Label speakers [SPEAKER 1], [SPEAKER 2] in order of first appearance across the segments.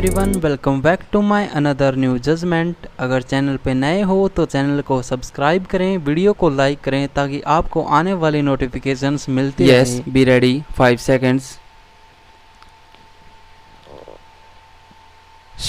[SPEAKER 1] Everyone, welcome back to my another new judgement. अगर channel पे नए हो तो चैनल को सब्सक्राइब करें, वीडियो को लाइक करें ताकि आपको आने वाली नोटिफिकेशंस मिलती रहे।
[SPEAKER 2] Yes, be ready. 5 seconds.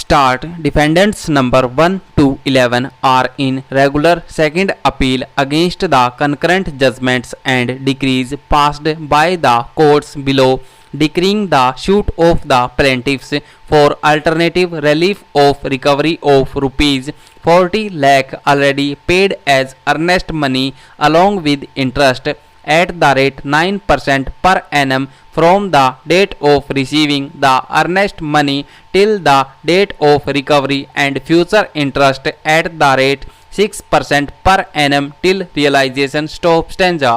[SPEAKER 2] Start. Defendants number 1 to 11 are in regular second appeal against the concurrent judgments and decrees passed by the courts below, decreeing the suit of the plaintiffs for alternative relief of recovery of rupees 40 lakh already paid as earnest money along with interest at the rate 9% per annum from the date of receiving the earnest money till the date of recovery, and future interest at the rate 6% per annum till realization. Stop stanza.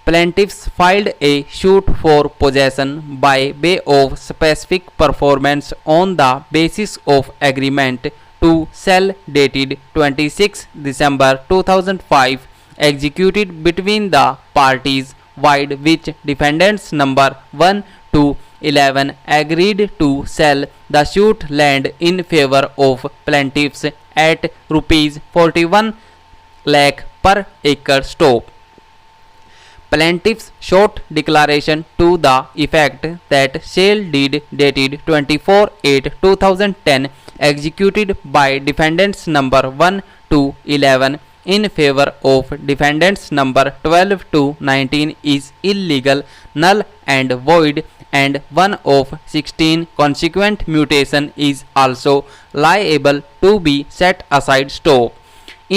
[SPEAKER 2] Plaintiffs filed a suit for possession by way of specific performance on the basis of agreement to sell dated 26 December 2005 executed between the parties, wide which defendants number 1 to 11 agreed to sell the suit land in favor of plaintiffs at rupees 41 lakh per acre. Stop. Plaintiffs short declaration to the effect that sale deed dated 24/8/2010 executed by defendants number 1 to 11 in favor of defendants number 12 to 19 is illegal, null and void, and one of 16 consequent mutation is also liable to be set aside. Stop.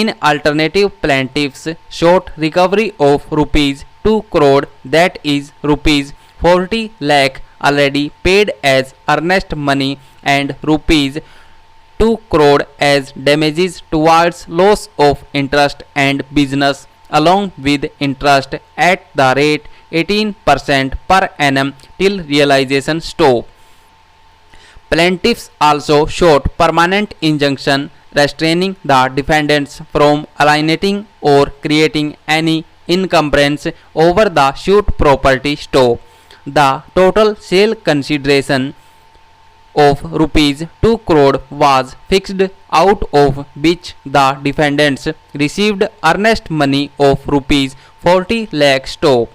[SPEAKER 2] In alternative, plaintiffs sought recovery of rupees 2 crore, that is rupees 40 lakh already paid as earnest money, and rupees 2 crore as damages towards loss of interest and business along with interest at the rate 18% per annum till realization. Stop. Plaintiffs also sought permanent injunction restraining the defendants from alienating or creating any encumbrance over the suit property. Stop. The total sale consideration of rupees 2 crore was fixed, out of which the defendants received earnest money of rupees 40 lakh. Stop.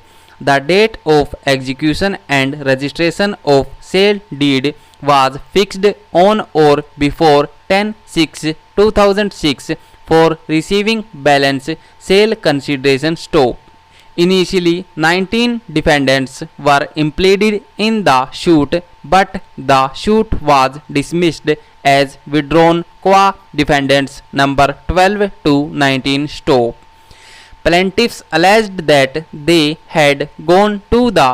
[SPEAKER 2] The date of execution and registration of sale deed was fixed on or before 10/6/2006 for receiving balance sale consideration. Stop. Initially, 19 defendants were impleaded in the suit, but the suit was dismissed as withdrawn qua defendants number 12 to 19. Stop. Plaintiffs alleged that they had gone to the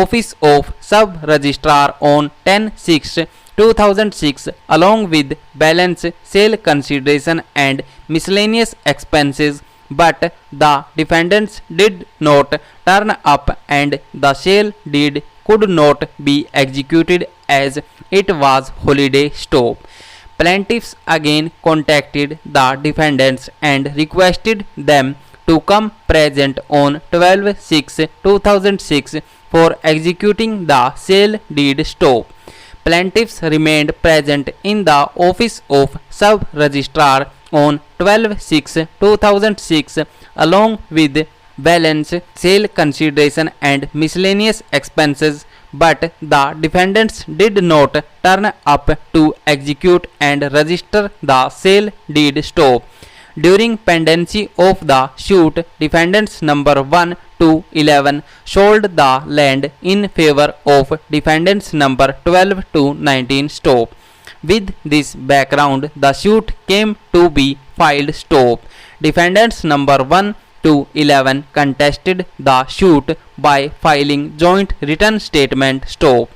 [SPEAKER 2] office of sub-registrar on 10/6/2006 along with balance sale consideration and miscellaneous expenses, but the defendants did not turn up and the sale deed could not be executed as it was holiday. Stop. Plaintiffs again contacted the defendants and requested them to come present on 12/6/2006 for executing the sale deed. Stop. Plaintiffs remained present in the office of sub-registrar on 12/6/2006 along with balance sale consideration and miscellaneous expenses, but the defendants did not turn up to execute and register the sale deed. Stop. During pendency of the suit, defendants number 1 to 11 sold the land in favor of defendants number 12 to 19. Stop. With this background, the suit came to be filed. Stop. Defendants number 1 to 11 contested the suit by filing joint written statement. Stop.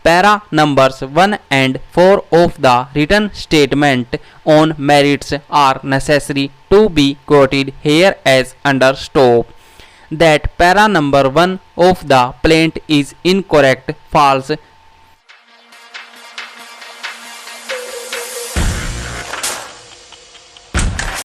[SPEAKER 2] Para numbers 1 and 4 of the written statement on merits are necessary to be quoted here as under. Stop. That para number 1 of the plaint is incorrect, false,